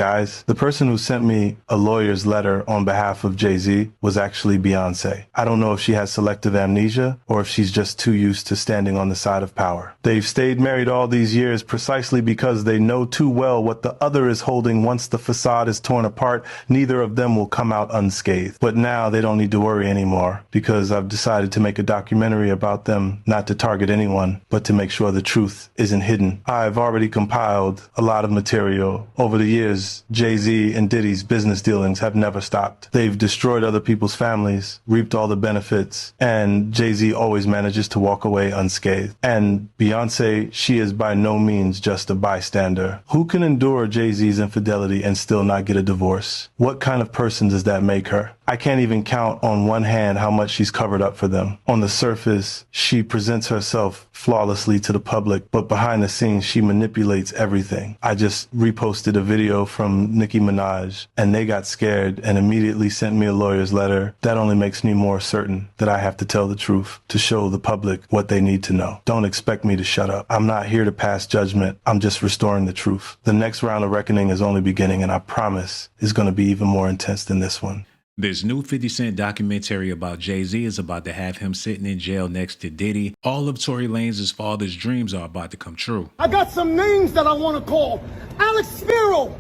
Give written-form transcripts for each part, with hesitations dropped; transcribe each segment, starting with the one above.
Guys, the person who sent me a lawyer's letter on behalf of Jay-Z was actually Beyonce. I don't know if she has selective amnesia or if she's just too used to standing on the side of power. They've stayed married all these years precisely because they know too well what the other is holding. Once the facade is torn apart, neither of them will come out unscathed. But now they don't need to worry anymore because I've decided to make a documentary about them, not to target anyone, but to make sure the truth isn't hidden. I've already compiled a lot of material. Over the years, Jay-Z and Diddy's business dealings have never stopped. They've destroyed other people's families, reaped all the benefits, and Jay-Z always manages to walk away unscathed. And Beyonce, she is by no means just a bystander. Who can endure Jay-Z's infidelity and still not get a divorce? What kind of person does that make her? I can't even count on one hand how much she's covered up for them. On the surface, she presents herself flawlessly to the public, but behind the scenes, she manipulates everything. I just reposted a video from Nicki Minaj, and they got scared and immediately sent me a lawyer's letter. That only makes me more certain that I have to tell the truth to show the public what they need to know. Don't expect me to shut up. I'm not here to pass judgment. I'm just restoring the truth. The next round of reckoning is only beginning, and I promise it's going to be even more intense than this one. This new 50 Cent documentary about Jay-Z is about to have him sitting in jail next to Diddy. All of Tory Lanez's father's dreams are about to come true. I got some names that I want to call. Alex Spiro,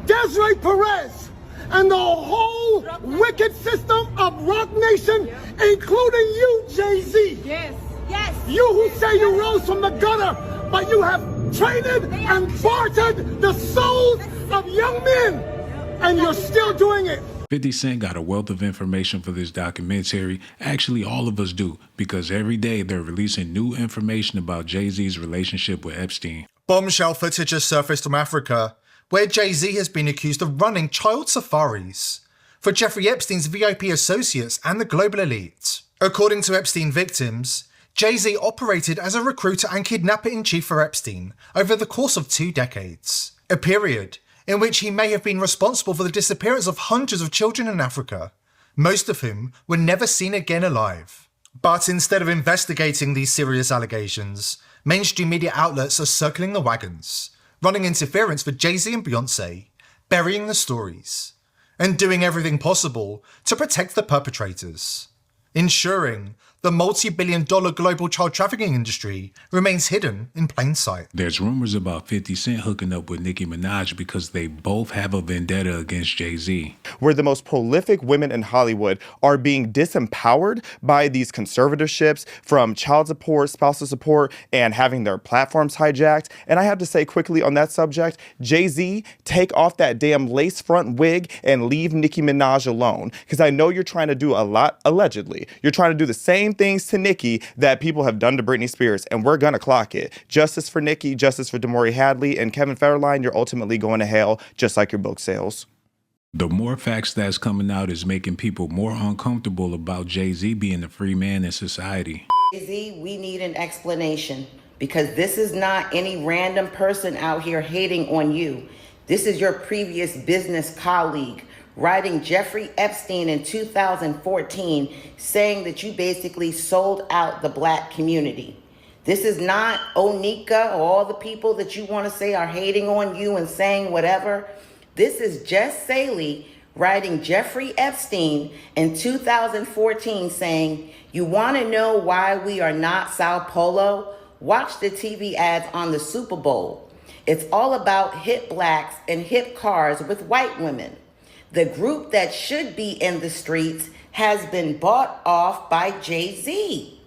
Desiree Perez, and the whole wicked system of Rock Nation, including you, Jay-Z. Yes. Yes. You who say you rose from the gutter, but you have traded and bartered the souls of young men, and you're still doing it. 50 Cent got a wealth of information for this documentary. Actually, all of us do, because every day they're releasing new information about Jay-Z's relationship with Epstein. Bombshell footage has surfaced from Africa, where Jay-Z has been accused of running child safaris for Jeffrey Epstein's VIP associates and the global elite. According to Epstein victims, Jay-Z operated as a recruiter and kidnapper-in-chief for Epstein over the course of 2 decades, a period in which he may have been responsible for the disappearance of hundreds of children in Africa, most of whom were never seen again alive. But instead of investigating these serious allegations, mainstream media outlets are circling the wagons, running interference for Jay-Z and Beyonce, burying the stories, and doing everything possible to protect the perpetrators, ensuring the multi-billion-dollar global child trafficking industry remains hidden in plain sight. There's rumors about 50 Cent hooking up with Nicki Minaj because they both have a vendetta against Jay-Z. Where the most prolific women in Hollywood are being disempowered by these conservatorships from child support, spousal support, and having their platforms hijacked. And I have to say quickly on that subject, Jay-Z, take off that damn lace front wig and leave Nicki Minaj alone. Because I know you're trying to do a lot, allegedly. You're trying to do the same things to Nicki that people have done to Britney Spears, and we're gonna clock it. Justice for Nicki, justice for Damori Hadley, and Kevin Federline, you're ultimately going to hell, just like your book sales. The more facts that's coming out is making people more uncomfortable about Jay-Z being a free man in society. Jay-Z, we need an explanation, because this is not any random person out here hating on you. This is your previous business colleague writing Jeffrey Epstein in 2014, saying that you basically sold out the black community. This is not Onika or all the people that you want to say are hating on you and saying whatever. This is Jess Saley writing Jeffrey Epstein in 2014 saying, you want to know why we are not Sao Paulo? Watch the TV ads on the Super Bowl. It's all about hip blacks and hip cars with white women. The group that should be in the streets has been bought off by Jay-Z.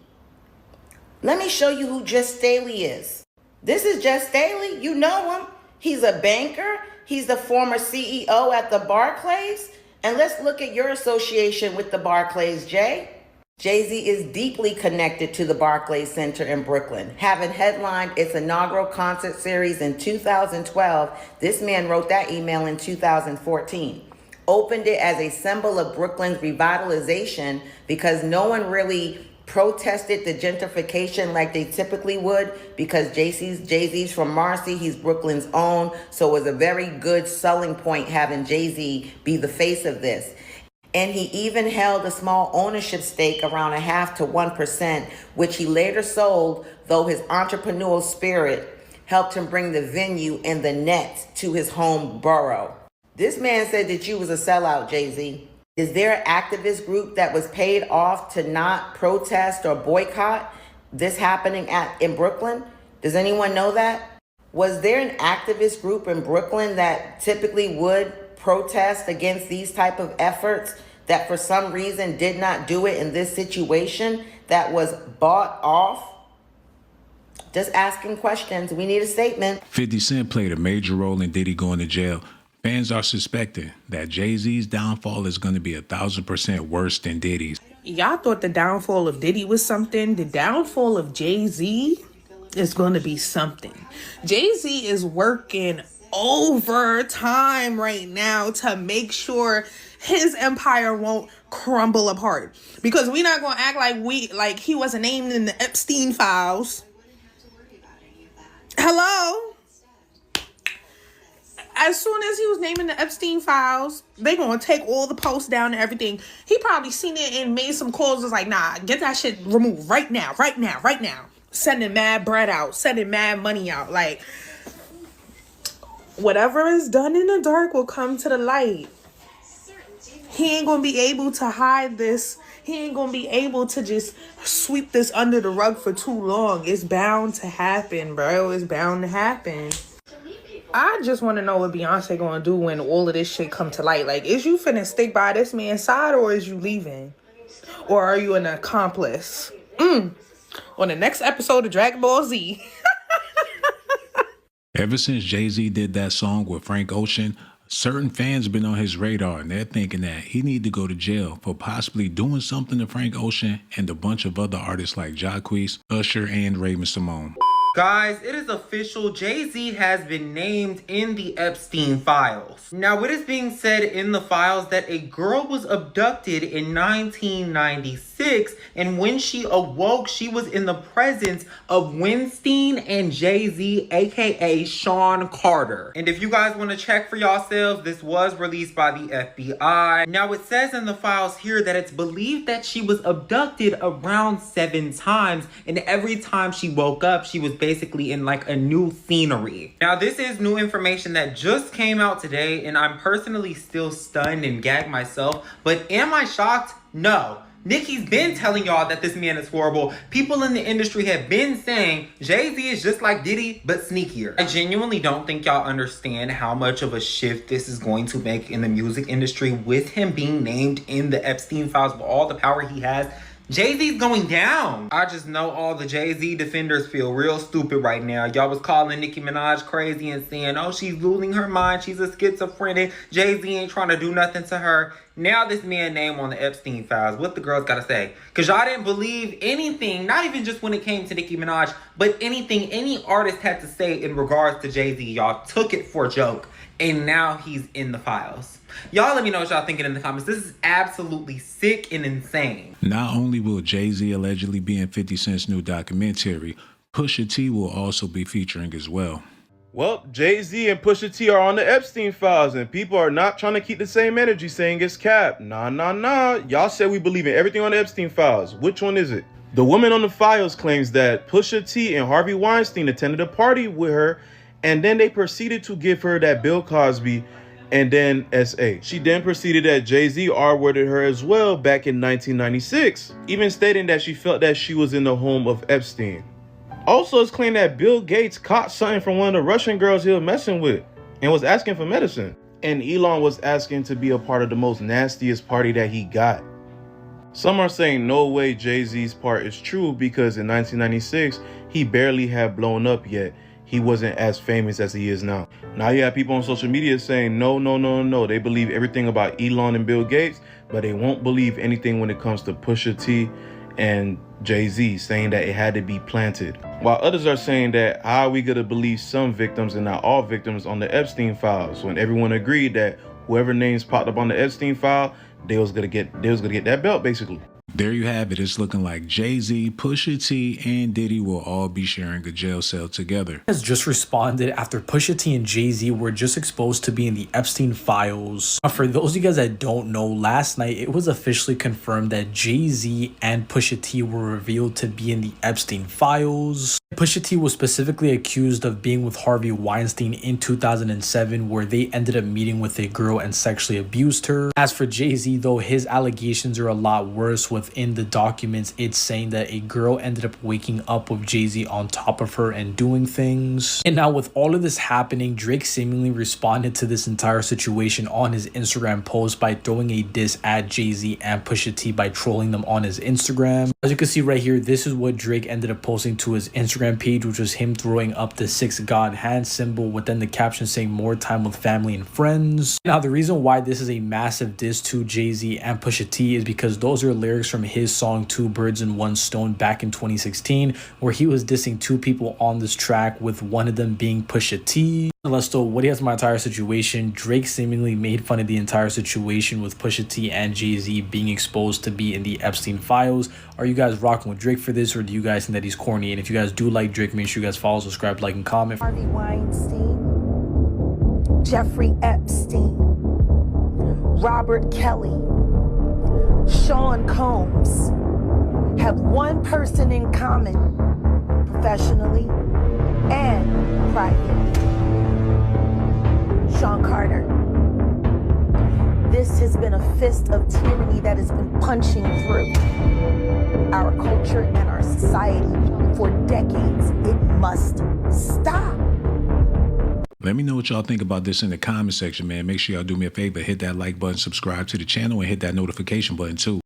Let me show you who Jess Staley is. This is Jess Staley. You know him. He's a banker. He's the former CEO at the Barclays. And let's look at your association with the Barclays, Jay. Jay-Z is deeply connected to the Barclays Center in Brooklyn. Having headlined its inaugural concert series in 2012, this man wrote that email in 2014. Opened it as a symbol of Brooklyn's revitalization because no one really protested the gentrification like they typically would, because Jay-Z's from Marcy, he's Brooklyn's own, so it was a very good selling point having Jay-Z be the face of this. And he even held a small ownership stake, around 0.5% to 1%, which he later sold, though his entrepreneurial spirit helped him bring the venue and the Nets to his home borough. This man said that you was a sellout, Jay-Z. Is there an activist group that was paid off to not protest or boycott this happening in Brooklyn? Does anyone know that? Was there an activist group in Brooklyn that typically would protest against these type of efforts that for some reason did not do it in this situation that was bought off? Just asking questions. We need a statement. 50 Cent played a major role in Diddy going to jail. Fans are suspecting that Jay-Z's downfall is going to be 1,000% worse than Diddy's. Y'all thought the downfall of Diddy was something. The downfall of Jay-Z is going to be something. Jay-Z is working overtime right now to make sure his empire won't crumble apart. Because we're not going to act like he wasn't named in the Epstein files. Hello? As soon as he was naming the Epstein files, they gonna take all the posts down and everything. He probably seen it and made some calls. Was like, nah, get that shit removed right now. Sending mad bread out, sending mad money out. Like, whatever is done in the dark will come to the light. He ain't gonna be able to hide this. He ain't gonna be able to just sweep this under the rug for too long. It's bound to happen, bro. It's bound to happen. I just want to know what Beyonce gonna do when all of this shit come to light. Like, is you finna stick by this man's side or is you leaving? Or are you an accomplice? On the next episode of Dragon Ball Z. Ever since Jay-Z did that song with Frank Ocean, certain fans been on his radar and they're thinking that he need to go to jail for possibly doing something to Frank Ocean and a bunch of other artists like Jacquees, Usher, and Raven-Symoné. Guys, it is official. Jay-Z has been named in the Epstein files. Now, it is being said in the files that a girl was abducted in 1996, and when she awoke, she was in the presence of Weinstein and Jay-Z, aka Sean Carter. And if you guys want to check for yourselves, this was released by the FBI. Now, it says in the files here that it's believed that she was abducted around 7 times, and every time she woke up, she was basically in like a new scenery. Now, this is new information that just came out today, and I'm personally still stunned and gagged myself, but am I shocked? No. Nicki's been telling y'all that this man is horrible. People in the industry have been saying Jay-Z is just like Diddy, but sneakier. I genuinely don't think y'all understand how much of a shift this is going to make in the music industry with him being named in the Epstein files with all the power he has. Jay-Z's going down. I just know all the Jay-Z defenders feel real stupid right now. Y'all was calling Nicki Minaj crazy and saying, oh, she's losing her mind. She's a schizophrenic. Jay-Z ain't trying to do nothing to her. Now this man name on the Epstein files. What the girls gotta say? Because y'all didn't believe anything, not even just when it came to Nicki Minaj, but anything any artist had to say in regards to Jay-Z. Y'all took it for a joke. And now he's in the files. Y'all let me know what y'all thinking in the comments. This is absolutely sick and insane. Not only will Jay-Z allegedly be in 50 Cent's new documentary, Pusha T will also be featuring as well. Well, Jay-Z and Pusha T are on the Epstein files, and people are not trying to keep the same energy saying it's cap. Nah. Y'all said we believe in everything on the Epstein files. Which one is it? The woman on the files claims that Pusha T and Harvey Weinstein attended a party with her, and then they proceeded to give her that Bill Cosby and then SA. She then proceeded that Jay-Z R-worded her as well back in 1996, even stating that she felt that she was in the home of Epstein. Also, it's claimed that Bill Gates caught something from one of the Russian girls he was messing with and was asking for medicine. And Elon was asking to be a part of the most nastiest party that he got. Some are saying no way Jay-Z's part is true because in 1996, he barely had blown up yet. He wasn't as famous as he is now. Now you have people on social media saying no. They believe everything about Elon and Bill Gates, but they won't believe anything when it comes to Pusha T and Jay-Z, saying that it had to be planted. While others are saying that how are we gonna believe some victims and not all victims on the Epstein files when everyone agreed that whoever names popped up on the Epstein file, they was gonna get that belt basically. There you have it. It's looking like Jay-Z, Pusha T, and Diddy will all be sharing a jail cell together. Has just responded after Pusha T and Jay-Z were just exposed to be in the Epstein files. For those of you guys that don't know, last night it was officially confirmed that Jay-Z and Pusha T were revealed to be in the Epstein files. Pusha T was specifically accused of being with Harvey Weinstein in 2007, where they ended up meeting with a girl and sexually abused her. As for Jay-Z, though, his allegations are a lot worse. Within the documents, it's saying that a girl ended up waking up with Jay-Z on top of her and doing things. And now with all of this happening, Drake seemingly responded to this entire situation on his Instagram post by throwing a diss at Jay-Z and Pusha T by trolling them on his Instagram. As you can see right here, this is what Drake ended up posting to his Instagram page, which was him throwing up the 6 God hand symbol within the caption saying more time with family and friends. Now the reason why this is a massive diss to Jay-Z and Pusha T is because those are lyrics from his song 2 Birds in One Stone back in 2016, where he was dissing 2 people on this track, with one of them being Pusha T. Let's know what he has from my entire situation. Drake seemingly made fun of the entire situation with Pusha T and Jay-Z being exposed to be in the Epstein files. Are you guys rocking with Drake for this, or do you guys think that he's corny? And if you guys do like Drake, make sure you guys follow, subscribe, like, and comment. Harvey Weinstein, Jeffrey Epstein, Robert Kelly, Sean Combs have one person in common, professionally and privately. Sean Carter. This has been a fist of tyranny that has been punching through our culture and our society for decades. It must stop. Let me know what y'all think about this in the comment section, man. Make sure y'all do me a favor, hit that like button, subscribe to the channel, and hit that notification button too.